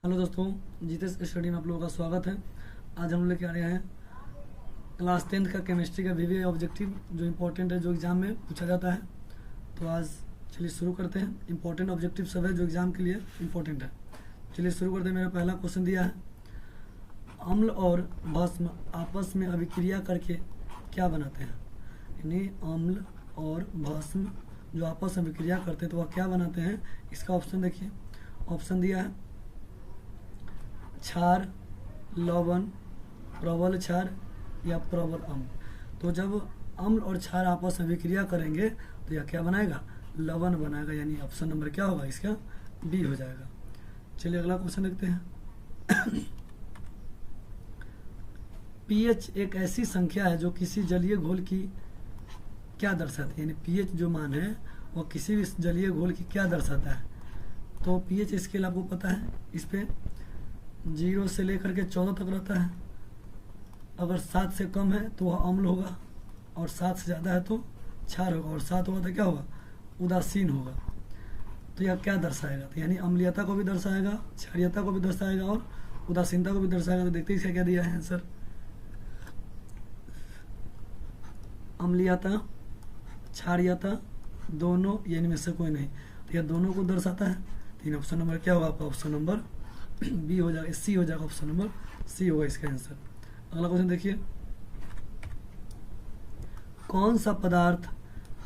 Hello दोस्तों, Jitesh study में आप लोगों का स्वागत है। आज हम लोग लेके आ रहे हैं क्लास 10th का केमिस्ट्री का वीवीआई ऑब्जेक्टिव, जो इम्पोर्टेंट है, जो एग्ज़ाम में पूछा जाता है। तो आज चलिए शुरू करते हैं। इम्पोर्टेंट ऑब्जेक्टिव सब है जो एग्ज़ाम के लिए इम्पोर्टेंट है। चलिए शुरू करते हैं। मेरा पहला क्वेश्चन दिया है, अम्ल और भस्म आपस में अभिक्रिया करके क्या बनाते हैं। यानी अम्ल और भस्म जो आपस में अभिक्रिया करते हैं तो वह क्या बनाते हैं। इसका ऑप्शन देखिए। ऑप्शन दिया है क्षार, लवण, प्रबल क्षार या प्रबल अम्ल। तो जब अम्ल और क्षार आपस में विक्रिया करेंगे तो यह क्या बनाएगा, लवण बनाएगा। यानी ऑप्शन नंबर क्या होगा इसका, बी हो जाएगा। चलिए अगला क्वेश्चन देखते हैं। पीएच एक ऐसी संख्या है जो किसी जलीय घोल की क्या दर्शाती है। यानी पीएच जो मान है वह किसी भी जलीय घोल की क्या दर्शाता है। तो पीएच स्केल आपको पता है, इस पे 0 से लेकर के 14 तक रहता है। अगर 7 से कम है तो वह अम्ल होगा, और 7 से ज़्यादा है तो क्षार होगा, और 7 होगा तो क्या होगा, उदासीन होगा। तो यह क्या दर्शाएगा, तो यानी अम्लीयता को भी दर्शाएगा, क्षारीयता को भी दर्शाएगा और उदासीनता को भी दर्शाएगा। तो देखते हैं इसका क्या दिया है आंसर। अम्लीयता, क्षारीयता दोनों, या इनमें से कोई नहीं। तो यह दोनों को दर्शाता है। तीन ऑप्शन नंबर क्या होगा आपका, ऑप्शन नंबर बी हो जाएगा, सी हो जाएगा। ऑप्शन नंबर सी होगा इसका आंसर। अगला क्वेश्चन देखिए, कौन सा पदार्थ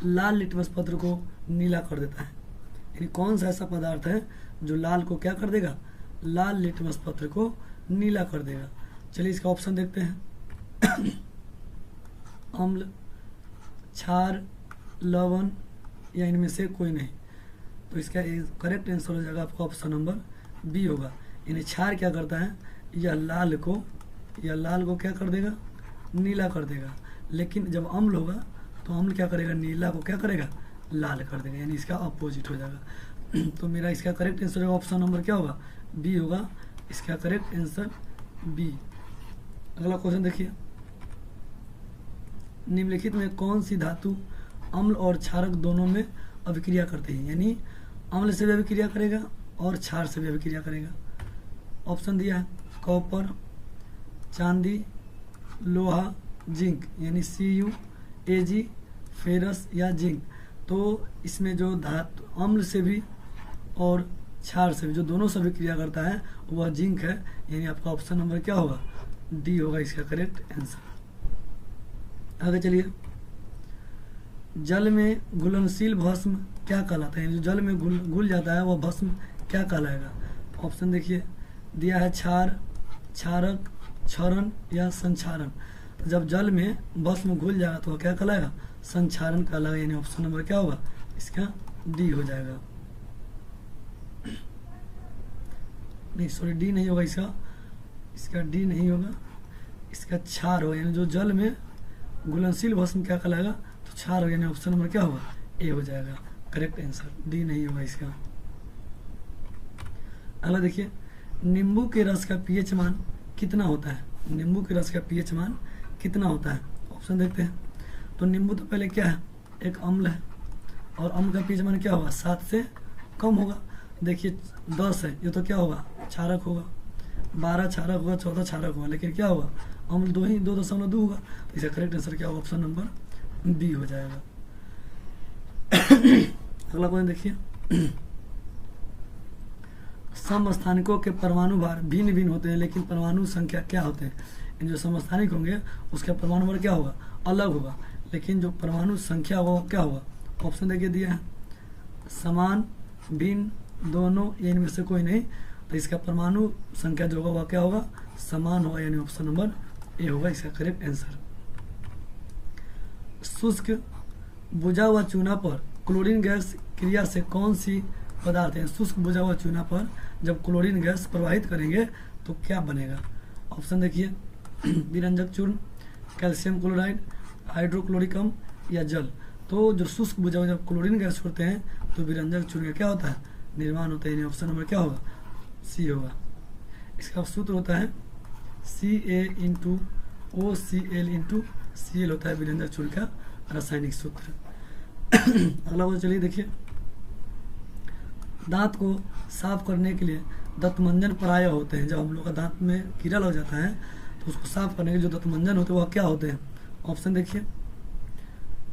लाल लिटमस पत्र को नीला कर देता है। यानी कौन सा ऐसा पदार्थ है जो लाल को क्या कर देगा, लाल लिटमस पत्र को नीला कर देगा। चलिए इसका ऑप्शन देखते हैं। अम्ल, क्षार, लवण या इनमें से कोई नहीं। तो इसका करेक्ट आंसर हो जाएगा आपका ऑप्शन नंबर बी होगा। यानी क्षार क्या करता है, यह लाल को क्या कर देगा, नीला कर देगा। लेकिन जब अम्ल होगा तो अम्ल क्या करेगा, नीला को क्या करेगा, लाल कर देगा। यानी इसका अपोजिट हो जाएगा। तो मेरा इसका करेक्ट आंसर होगा ऑप्शन नंबर क्या होगा, बी होगा। इसका करेक्ट आंसर बी। अगला क्वेश्चन देखिए, निम्नलिखित में कौन सी धातु अम्ल और क्षारक दोनों में अभिक्रिया करती है। यानी अम्ल से भी अभिक्रिया करेगा और क्षार से भी अभिक्रिया करेगा। ऑप्शन दिया है कॉपर, चांदी, लोहा, जिंक। यानी Cu, Ag, फेरस या जिंक। तो इसमें जो धातु अम्ल से भी और क्षार से भी जो दोनों से अभिक्रिया करता है वह जिंक है। यानी आपका ऑप्शन नंबर क्या होगा, डी होगा इसका करेक्ट आंसर। आगे चलिए, जल में घुलनशील भस्म क्या कहलाता है। जो जल में घुल जाता है वह भस्म क्या कहलाएगा। ऑप्शन देखिए, दिया है क्षार, क्षारक, क्षरण या संक्षारण। तो जब जल में भस्म घुल जाएगा तो वह क्या कहलाएगा, संक्षारण कहलाएगा। यानी ऑप्शन नंबर क्या होगा इसका, डी हो जाएगा। नहीं सॉरी, डी नहीं होगा इसका डी नहीं होगा, इसका क्षार होगा। यानी जो जल में घुलनशील भस्म क्या कहलाएगा, तो क्षार होगा। यानी ऑप्शन नंबर क्या होगा, ए हो जाएगा करेक्ट आंसर। डी नहीं होगा इसका। अगला देखिए, नींबू के रस का पीएच मान कितना होता है। नींबू के रस का पीएच मान कितना होता है। ऑप्शन देखते हैं। तो नींबू तो पहले क्या है, एक अम्ल है, और अम्ल का पीएच मान क्या होगा, 7 से कम होगा। देखिए 10 है, ये तो क्या होगा, क्षारक होगा। 12 क्षारक होगा, 14 क्षारक होगा। लेकिन क्या होगा, अम्ल 2.2 होगा। तो इसका करेक्ट आंसर क्या होगा, ऑप्शन नंबर बी हो जाएगा। अगला क्वेश्चन देखिए, समस्थानिकों के परमाणु भार भिन्न भिन्न होते हैं लेकिन परमाणु संख्या क्या होते हैं। इन जो समस्थानिक होंगे उसका परमाणु भार क्या होगा, अलग होगा, लेकिन जो परमाणु संख्या वो क्या होगा। ऑप्शन देखिए दिया है, समान, भिन्न, दोनों या इनमें से कोई नहीं। तो इसका परमाणु संख्या जो होगा वह क्या होगा, समान होगा। यानी ऑप्शन नंबर ए होगा इसका करेक्ट आंसर। शुष्क बुझा हुआ चूना पर क्लोरीन गैस क्रिया से कौन सी पदार्थ है। शुष्क बुझा हुआ चूना पर जब क्लोरीन गैस प्रवाहित करेंगे तो क्या बनेगा। ऑप्शन देखिए, विरंजक चूर्ण, कैल्शियम क्लोराइड, हाइड्रोक्लोरिक अम्ल या जल। तो जो शुष्क बुझा हुआ जब क्लोरीन गैस छोड़ते हैं तो विरंजक चूर्ण का क्या होता है, निर्माण होता है। ऑप्शन नंबर क्या होगा, सी होगा। इसका सूत्र होता है CaO2Cl होता है विरंजक चूर्ण का रासायनिक सूत्र। अगला वो चलिए देखिए, दांत को साफ करने के लिए दंतमंजन प्राय होते हैं। जब हम लोग का दांत में कीड़ा लग जाता है तो उसको साफ करने के जो दंतमंजन होते हैं वह क्या होते हैं? ऑप्शन देखिए,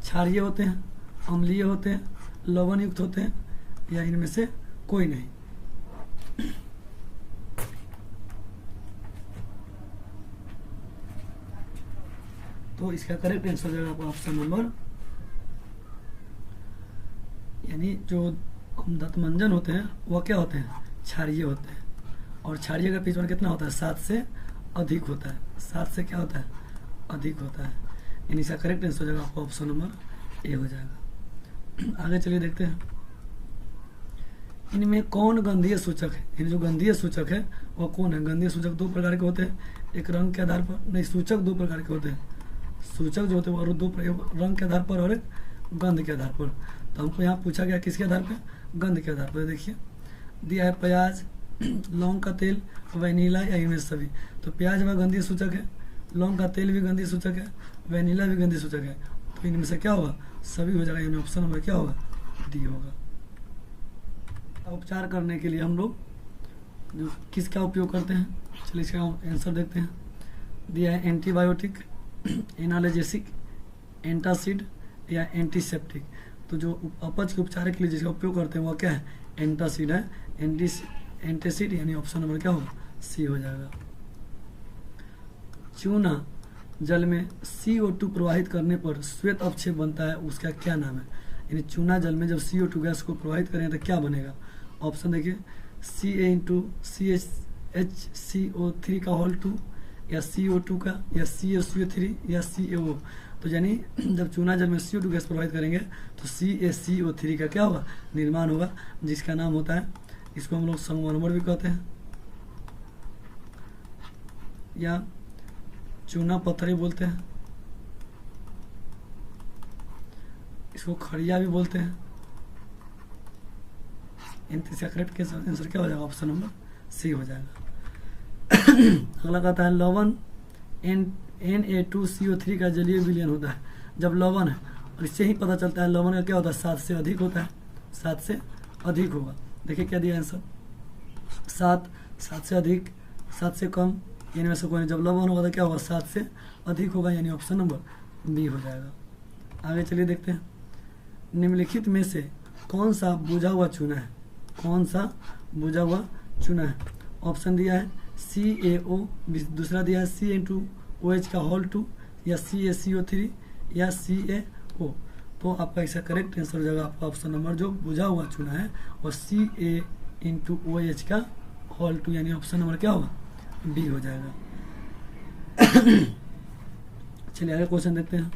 क्षारीय होते हैं, अम्लीय होते हैं, लवण युक्त होते हैं, या इनमें से कोई नहीं। तो इसका करेक्ट आंसर हो जाएगा आपका ऑप्शन नंबर, यानी जो दंतमंजन होते हैं वह क्या होते हैं? क्षारीय होते हैं। और क्षारीय का पीछे कितना होता है? 7 से अधिक होता है। 7 से क्या होता है? अधिक होता है। यानी इसका करेक्ट आंसर हो जाएगा आपका ऑप्शन नंबर ए हो जाएगा। आगे चलिए देखते हैं, इनमें कौन गंधीय सूचक है? यानी जो गंधीय सूचक है वह कौन है? गंधीय सूचक 2 प्रकार के होते हैं, एक रंग के आधार पर, नहीं, सूचक 2 प्रकार के होते हैं। सूचक जो होते हैं वो 2 रंग के आधार पर और एक गंध के आधार पर। तो हमको यहाँ पूछा गया किसके आधार पर? गंध के आधार पर। देखिए दिया है प्याज, लौंग का तेल, वैनिला या इनमें सभी। तो प्याज में गंधीय सूचक है, लौंग का तेल भी गंधीय सूचक है, वैनिला भी गंधीय सूचक है। तो इनमें से क्या होगा? सभी हो जाएगा। इनमें ऑप्शन नंबर क्या होगा? डी होगा। उपचार करने के लिए हम लोग जो किसका उपयोग करते हैं, चलिए इसका आंसर देखते हैं। दिया है एंटीबायोटिक, एनाल्जेसिक, एंटासिड या एंटीसेप्टिक। तो जो अपच के उपचार के लिए जिसका उपयोग करते हैं वह क्या है? एंटासिड है, एंटासिड, यानी ऑप्शन नंबर क्या होगा? सी हो जाएगा। चूना जल में CO2 प्रवाहित करने पर श्वेत अवक्षेप बनता है, उसका क्या नाम है? यानी चूना जल में जब CO2 गैस को प्रवाहित करें तो क्या बनेगा? ऑप्शन देखिए, CaHCO3 का होल 2, या CO2 का, या CaCO3 या CaO। तो यानी जब चूना जल में CO2 गैस प्रवाहित करेंगे तो CaCO3 का क्या होगा? निर्माण होगा, जिसका नाम होता है, इसको हम लोग संगमरमर भी कहते हैं, या चूना पत्थर बोलते हैं, इसको खड़िया भी बोलते हैं। इसका करेक्ट आंसर क्या हो जाएगा? ऑप्शन नंबर सी हो जाएगा। अगला कहता है लवण Na2CO3 का जलीय विलयन होता है। जब लवण है, और इससे ही पता चलता है लवण का क्या होता है? 7 से अधिक होता है। 7 से अधिक होगा। देखिए क्या दिया आंसर? 7 से अधिक, 7 से कम, इनमें से कोई नहीं। जब लवण होगा तो क्या होगा? 7 से अधिक होगा, यानी ऑप्शन नंबर बी हो जाएगा। आगे चलिए देखते हैं, निम्नलिखित में से कौन सा बुझा हुआ चूना है? कौन सा बुझा हुआ चूना है? ऑप्शन दिया है CaO, दूसरा दिया है CN2OH का होल 2, या CaCO3 या CaO। तो आपका इसका करेक्ट आंसर हो जाएगा आपका ऑप्शन नंबर, जो बुझा हुआ चूना है और CaOH का होल 2, यानी ऑप्शन नंबर क्या होगा? बी हो जाएगा। चलिए आगे क्वेश्चन देखते हैं।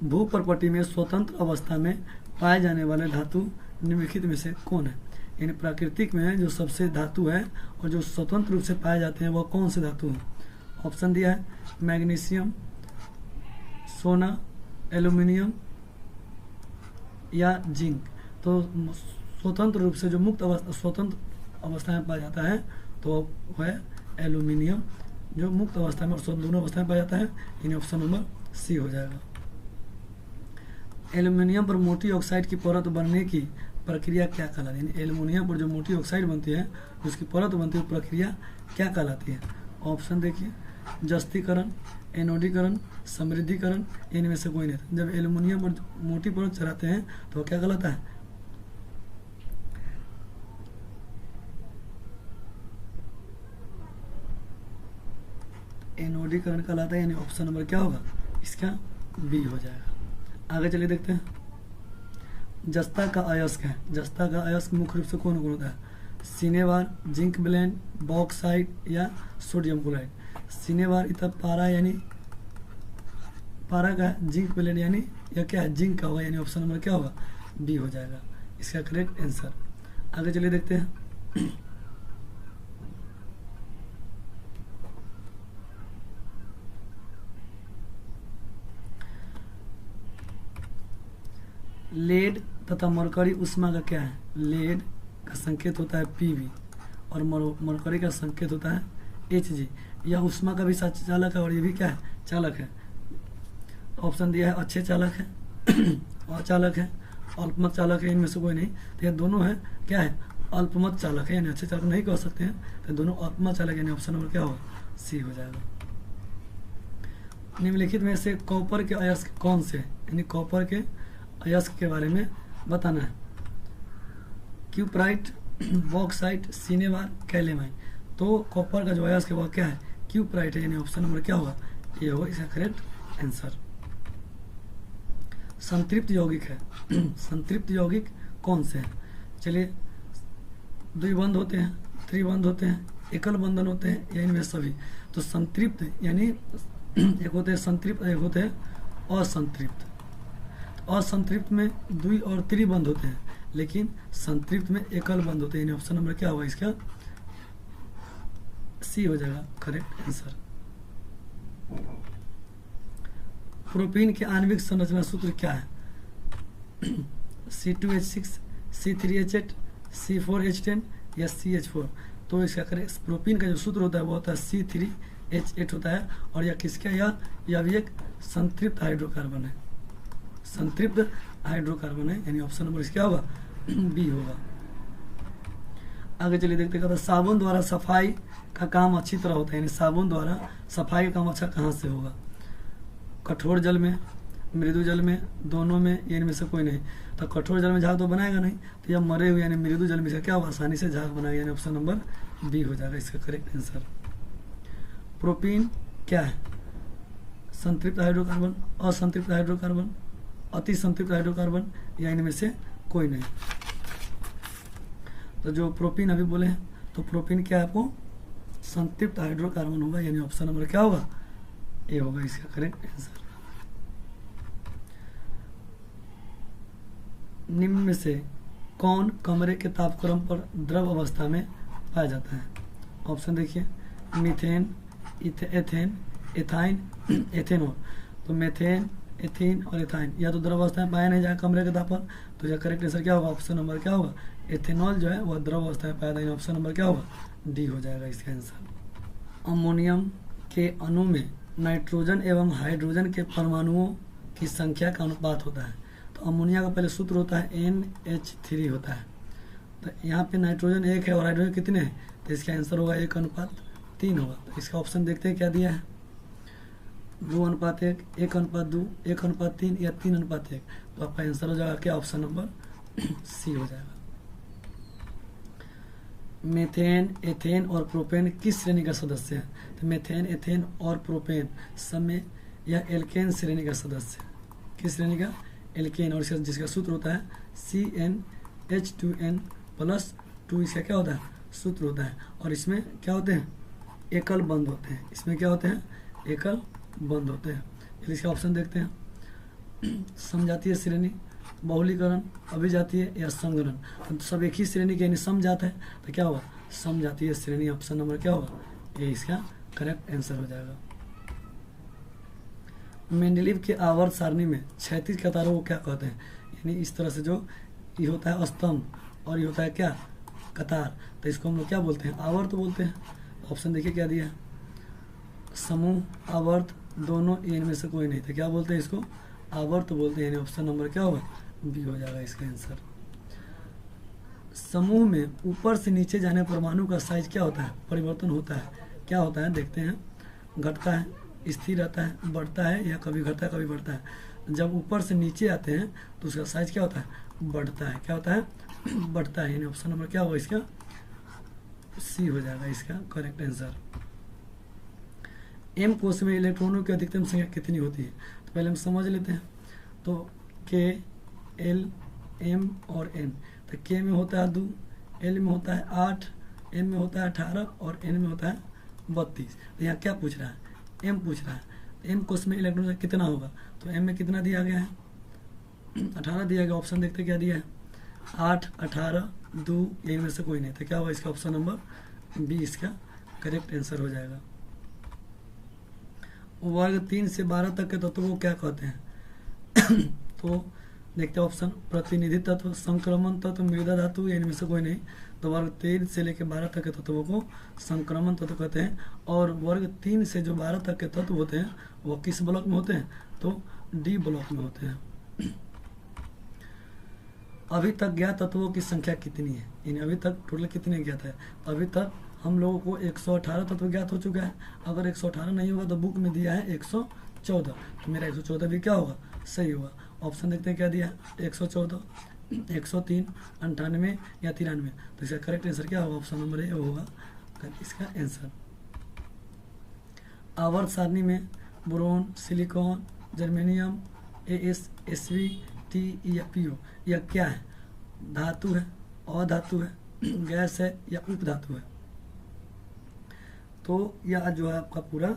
भूपर्पटी में स्वतंत्र अवस्था में पाए जाने वाले धातु निम्नलिखित में से कौन है? यानी प्राकृतिक में जो सबसे धातु है और जो स्वतंत्र रूप से पाए जाते हैं वह कौन से धातु हैं? ऑप्शन दिया है मैग्नीशियम, सोना, एल्यूमिनियम या जिंक। तो स्वतंत्र रूप से जो स्वतंत्र अवस्था में पाया जाता है तो वह है एल्यूमिनियम, जो मुक्त अवस्था में और दोनों अवस्था में पाया जाता है, यानी ऑप्शन नंबर सी हो जाएगा। एल्यूमिनियम पर मोटी ऑक्साइड की परत बनने की प्रक्रिया क्या कहलाती है? यानी एल्यूमिनियम पर जो मोटी ऑक्साइड बनती है, उसकी परत बनती है, प्रक्रिया क्या कहलाती है? ऑप्शन देखिए, जस्तीकरण, एनोडीकरण, समृद्धिकरण, इनमें से कोई नहीं। जब एल्यूमिनियम पर मोटी परत चढ़ाते हैं तो क्या कहलाता है? एनोडीकरण कहलाता है, यानी ऑप्शन नंबर क्या होगा? इसका बी हो जाएगा। आगे चलिए देखते हैं, जस्ता का अयस्क है। जस्ता का अयस्क मुख्य रूप से कौन कौन होता है? सिनेवार, जिंक ब्लेंड, बॉक्साइट या सोडियम क्लोराइड। सिनेवार इतना पारा, यानी पारा का, जिंक ब्लेंड यानी या क्या है? जिंक का होगा, यानी ऑप्शन नंबर क्या होगा? बी हो जाएगा इसका करेक्ट आंसर। आगे चलिए देखते हैं, लेड तथा मरकरी उष्मा का क्या है? लेड का संकेत होता है Pv और मरकरी का संकेत होता है Hg। यह उष्मा का भी चालक है और ये भी क्या है? चालक है। ऑप्शन दिया है अच्छे चालक है, अचालक है, अल्पमत चालक है, इनमें से कोई नहीं। तो ये दोनों है क्या है? अल्पमत चालक है, यानी अच्छे चालक नहीं कह सकते हैं, तो दोनों अल्पमत चालक, यानी ऑप्शन नंबर क्या होगा, सी हो जाएगा। निम्नलिखित में से कॉपर के अयस्क कौन से, यानी कॉपर के अयस्क के बारे में बताना है। Cuprite, bauxite, cinnabar, calamine. तो कॉपर का जो अयस्क है वह क्या है, क्यूप्राइट है, यानी ऑप्शन नंबर क्या होगा, ये होगा इसका करेक्ट आंसर। संतृप्त यौगिक है संतृप्त यौगिक कौन से हैं, चलिए द्विबंध होते हैं, त्रिबंध होते हैं, एकल बंधन होते हैं, या इनमें सभी। तो संतृप्त यानी एक होते हैं संतृप्त, एक होते हैं असंतृप्त। असंतृप्त में द्वि और त्रिबंध होते हैं, लेकिन संतृप्त में एकल बंध होते हैं, यानी ऑप्शन नंबर क्या होगा इसका, सी हो जाएगा करेक्ट आंसर। प्रोपीन के आणविक संरचना सूत्र क्या है, C2H6, C3H8, C4H10 या CH4। तो इसका करें, प्रोपीन का जो सूत्र होता है वो होता है C3H8 होता है, और यह किसका, यह भी एक संतृप्त हाइड्रोकार्बन है, संतृप्त हाइड्रोकार्बन है, यानी ऑप्शन नंबर क्या होगा, बी होगा। आगे चलिए देखते हैं, साबुन द्वारा सफाई का काम अच्छी तरह होता है, यानी साबुन द्वारा सफाई का काम अच्छा कहाँ से होगा, कठोर जल में, मृदु जल में, दोनों में, या इनमें से कोई नहीं। तो कठोर जल में झाग तो बनाएगा नहीं, तो यह मरे हुए यानी मृदु जल में इसका क्या होगा, आसानी से झाग बनाएगा, यानी ऑप्शन नंबर बी हो जाएगा इसका करेक्ट आंसर। प्रोपीन क्या है, संतृप्त हाइड्रोकार्बन, असंतृप्त हाइड्रोकार्बन, अति संतृप्त हाइड्रोकार्बन, या इनमें से कोई नहीं। तो जो प्रोपीन अभी बोले हैं, तो प्रोपीन क्या है, आपको संतृप्त हाइड्रोकार्बन होगा, यानी ऑप्शन नंबर क्या होगा, ए होगा इसका करेक्ट आंसर। निम्न में से कौन कमरे के तापक्रम पर द्रव अवस्था में पाया जाता है, ऑप्शन देखिए, मीथेन, एथेन, एथाइन, एथेनॉल। तो मीथेन, एथीन और एथाइन या तो द्रव अवस्था में पाया नहीं जाएगा कमरे के ताप पर, तो यह करेक्ट आंसर क्या होगा, ऑप्शन नंबर क्या होगा, एथेनॉल जो है वह द्रव अवस्था में पाया जाएगा, ऑप्शन नंबर क्या होगा, डी हो जाएगा इसका आंसर। अमोनियम के अणु में नाइट्रोजन एवं हाइड्रोजन के परमाणुओं की संख्या का अनुपात होता है। तो अमोनिया का पहले सूत्र होता है NH3 होता है। तो यहाँ पे नाइट्रोजन 1 है और हाइड्रोजन कितने हैं, तो इसका आंसर होगा 1:3 होगा। तो इसका ऑप्शन देखते हैं क्या दिया है, 2:1, 1:2, 1:3 या 3:1। तो आपका आंसर हो जाएगा क्या, ऑप्शन नंबर सी हो जाएगा। मेथेन, एथेन और प्रोपेन किस श्रेणी का सदस्य है, तो मेथेन, एथेन और प्रोपेन सब में यह एल्केन श्रेणी का सदस्य है। किस श्रेणी का, एल्केन, और जिसका सूत्र होता है CnH2n+2, इसका क्या होता है, सूत्र होता है। और इसमें क्या होते हैं, एकल बंध होते हैं, इसमें क्या होते हैं, एकल बंध होते हैं। इसका ऑप्शन देखते हैं, समजातीय श्रेणी, बहुलीकरण, अभिजातीय या संगरण। तो सब एक ही श्रेणी के, यानी समजात है, तो क्या होगा, समजातीय श्रेणी, ऑप्शन नंबर क्या होगा, ये इसका करेक्ट आंसर हो जाएगा। मेंडलीव के आवर्त सारणी में क्षैतिज कतारों को क्या कहते हैं, यानी इस तरह से जो ये होता है स्तंभ और ये होता है क्या, कतार, तो इसको हम लोग क्या बोलते हैं, आवर्त बोलते हैं। ऑप्शन देखिए क्या दिया है, समूह, आवर्त, दोनों, इनमें से कोई नहीं, तो क्या बोलते हैं इसको, आवर्त बोलते हैं, यानी ऑप्शन नंबर क्या होगा, बी हो जाएगा इसका आंसर। समूह में ऊपर से नीचे जाने परमाणु का साइज क्या होता है, परिवर्तन होता है, क्या होता है देखते हैं, घटता है, स्थिर रहता है, बढ़ता है, या कभी घटता है कभी बढ़ता है। जब ऊपर से नीचे आते हैं तो उसका साइज क्या होता है, बढ़ता है, क्या होता है, बढ़ता है, यानी ऑप्शन नंबर क्या होगा इसका, सी हो जाएगा इसका करेक्ट आंसर। एम कोश में इलेक्ट्रॉनों की अधिकतम संख्या कितनी होती है, तो पहले हम समझ लेते हैं। तो के, एल, एम और एन। तो के में होता है 2, एल में होता है 8, एम में होता है 18 और एन में होता है 32। तो यहाँ क्या पूछ रहा है, एम पूछ रहा है। एम कोश में इलेक्ट्रॉन कितना होगा, तो एम में कितना दिया गया है, 18 दिया गया। ऑप्शन देखते क्या दिया है, 8, 18, 2, इनमें से कोई नहीं, तो क्या होगा इसका ऑप्शन नंबर बी इसका करेक्ट आंसर हो जाएगा। वर्ग 3 से 12 तक के तत्वों को क्या कहते हैं तो देखते हैं ऑप्शन, प्रतिनिधि तत्व, संक्रमण तत्व, मृदा धातु, या इनमें से कोई नहीं। तो वर्ग 3 से लेकर 12 तक के तत्वों को संक्रमण तत्व कहते हैं। और वर्ग 3 से जो 12 तक के तत्व होते हैं वो किस ब्लॉक में होते हैं, तो डी ब्लॉक में होते हैं। अभी तक ज्ञात तत्वों की संख्या कितनी है, यानी अभी तक टोटल कितने ज्ञात है। तो अभी तक हम लोगों को 118 तत्व ज्ञात हो चुका है। अगर 118 नहीं होगा तो बुक में दिया है 114, तो मेरा 114 भी क्या होगा, सही होगा। ऑप्शन देखते हैं क्या दिया है, 114, 103, 98 या 93। तो इसका करेक्ट आंसर क्या होगा, ऑप्शन नंबर ए होगा इसका आंसर। आवर्त सारणी में बोरोन, सिलिकॉन, जर्मेनियम, एस, एसवी, टी या पीओ यह क्या है, धातु है, अधातु है, गैस है या उपधातु है। तो यह जो है आपका पूरा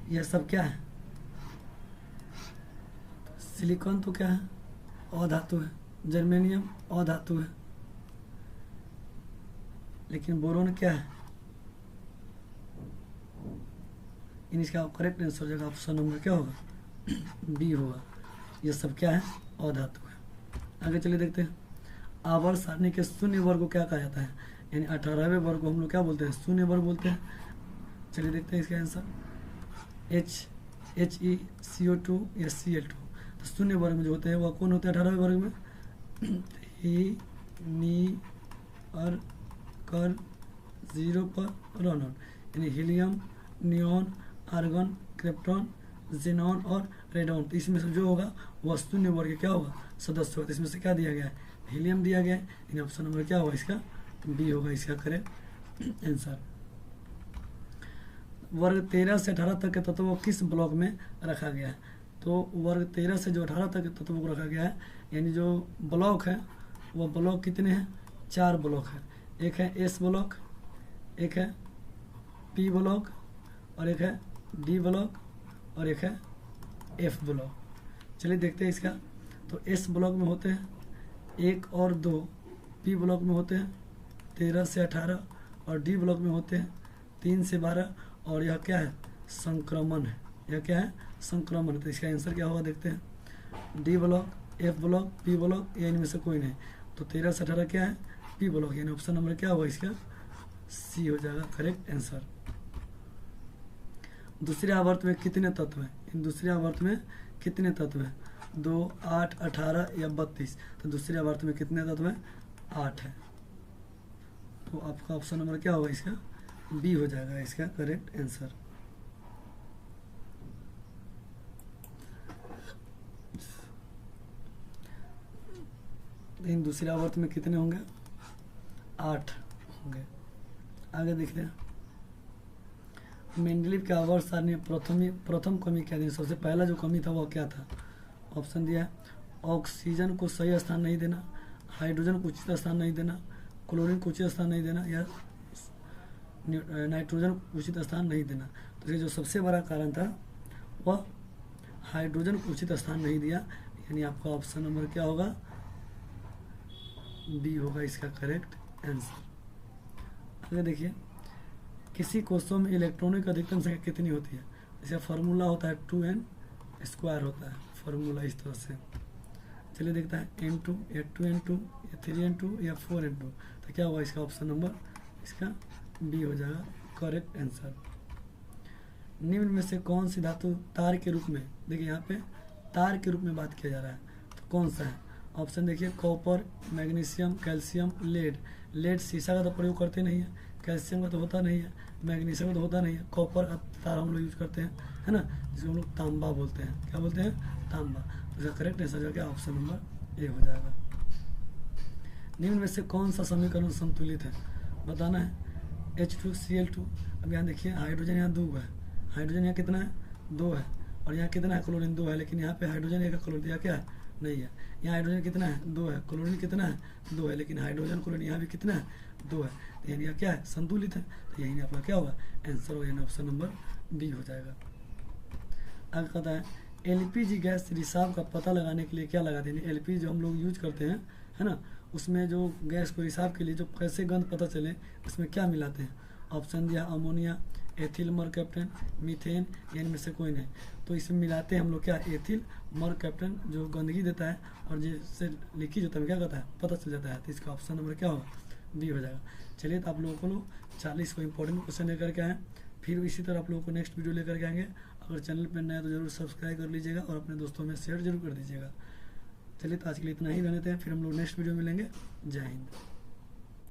यह सब क्या है, सिलिकॉन तो क्या है, अधातु है, जर्मेनियम अधातु है, लेकिन बोरोन क्या है, इन इसका करेक्ट आंसर हो जाएगा ऑप्शन नंबर क्या होगा, बी होगा। ये सब क्या है, अधातु है। आगे चलिए देखते हैं, आवर्त सारणी के शून्य वर्ग को क्या कहा जाता है, यानी 18वें वर्ग को हम लोग क्या बोलते हैं, शून्य वर्ग बोलते हैं। चलिए देखते हैं इसका आंसर, HeCO2 या Cl2। तो शून्य वर्ग में जो होते हैं वह कौन होते हैं 18वें वर्ग में, नी और कर, जीरो पर रोनॉन, यानी helium, neon, argon, krypton, xenon और रेडॉन। तो इसमें से जो होगा वह शून्य वर्ग क्या होगा, सदस्य होगा। तो इसमें से क्या दिया गया है, हीलियम दिया गया है, यानी ऑप्शन नंबर क्या होगा इसका, बी होगा इसका करेक्ट आंसर। वर्ग 13 से 18 तक के तत्वों को किस ब्लॉक में रखा गया है। तो वर्ग 13 से जो 18 तक के तत्वों को रखा गया है, यानी जो ब्लॉक है वो ब्लॉक कितने हैं, 4 ब्लॉक है। एक है एस ब्लॉक, एक है पी ब्लॉक, और एक है डी ब्लॉक, और एक है एफ ब्लॉक। चलिए देखते हैं इसका। तो एस ब्लॉक में होते हैं 1 और 2, पी ब्लॉक में होते हैं 13 से 18, और डी ब्लॉक में होते हैं 3 से 12, और यह क्या है, संक्रमण है। यह क्या है, संक्रमण है। तो इसका आंसर क्या होगा देखते हैं, D block, F block, P block, या इनमें से कोई नहीं। तो 13 से 18 क्या है, पी ब्लॉक, यानी ऑप्शन नंबर क्या होगा इसका, सी हो जाएगा करेक्ट आंसर। दूसरे आवर्त में कितने तत्व हैं, इन दूसरे आवर्त में कितने तत्व हैं, 2, 8, 18 या 32। तो दूसरे आवर्त में कितने तत्व हैं, 8 है। तो आपका ऑप्शन नंबर क्या होगा इसका, बी हो जाएगा इसका करेक्ट आंसर। इन दूसरे आवर्त में कितने होंगे, 8 होंगे। आगे देखते हैं, मेंडलीव के आवर्त सारणी प्रथम कमी क्या दी, सबसे पहला जो कमी था वो क्या था। ऑप्शन दिया है, ऑक्सीजन को सही स्थान नहीं देना, हाइड्रोजन को उचित स्थान नहीं देना, क्लोरीन को उचित स्थान नहीं देना, या नाइट्रोजन को उचित स्थान नहीं देना। तो ये जो सबसे बड़ा कारण था वह हाइड्रोजन को उचित स्थान नहीं दिया, यानी आपका ऑप्शन नंबर क्या होगा, बी होगा इसका करेक्ट आंसर। आगे देखिए, किसी कोषों में इलेक्ट्रॉनों की अधिकतम संख्या कितनी होती है। जैसे फार्मूला होता है 2n² होता है, फार्मूला इस तरह से। चलिए देखता है n2 या 2n2 या 3n2 या 4n2। तो क्या होगा इसका ऑप्शन नंबर इसका बी हो जाएगा करेक्ट आंसर। निम्न में से कौन सी धातु तार के रूप में, देखिए यहाँ पे तार के रूप में बात किया जा रहा है, तो कौन सा है। ऑप्शन देखिए, copper, magnesium, calcium, lead. Lead शीशा का तो प्रयोग करते नहीं है, कैल्शियम का तो होता नहीं है, मैग्नीशियम का तो होता नहीं है, कॉपर का तार हम लोग यूज करते हैं, है ना, जिसको हम लोग तांबा बोलते हैं। क्या बोलते हैं, तांबा। तो इसका करेक्ट आंसर जो क्या ऑप्शन नंबर ए हो जाएगा। निम्न में से कौन सा समीकरण संतुलित है, बताना है। H2Cl2। अब यहाँ देखिए, हाइड्रोजन यहाँ 2 है, हाइड्रोजन यहाँ कितना है, 2 है, और यहाँ कितना है, क्लोरीन 2 है, लेकिन यहाँ पे हाइड्रोजन एक क्लोरीन दिया क्या है, नहीं है। यहाँ हाइड्रोजन कितना है, 2 है, क्लोरीन कितना है, 2 है, लेकिन हाइड्रोजन क्लोरीन यहाँ भी कितना है, 2 है। तो यानी क्या है, संतुलित है। तो यही आपका क्या होगा आंसर होगा, यानी ऑप्शन नंबर बी हो जाएगा। आगे कहता है, एलपीजी गैस रिसाव का पता लगाने के लिए क्या लगाते हैं। एलपीजी जो हम लोग यूज करते हैं, है ना, उसमें जो गैस को रिसाव के लिए जो कैसे गंध पता चले, उसमें क्या मिलाते हैं। ऑप्शन दिया, अमोनिया, एथिल मरकैप्टन, मीथेन, या इनमें से कोई नहीं। तो इसमें मिलाते हैं हम लोग क्या, एथिल मरकैप्टन, जो गंदगी देता है और जिससे लीकेज होता है क्या कहता है, पता चल जाता है। तो इसका ऑप्शन नंबर क्या होगा, बी हो जाएगा। चलिए, तो आप लोगों को 40 को इंपॉर्टेंट क्वेश्चन लेकर के आए, फिर इसी तरह आप लोगों को नेक्स्ट वीडियो लेकर के आएंगे। अगर चैनल पर नया तो जरूर सब्सक्राइब कर लीजिएगा और अपने दोस्तों में शेयर जरूर कर दीजिएगा। चलिए तो आज के लिए इतना ही रहने देते हैं, फिर हम लोग नेक्स्ट वीडियो में मिलेंगे। जय हिंद।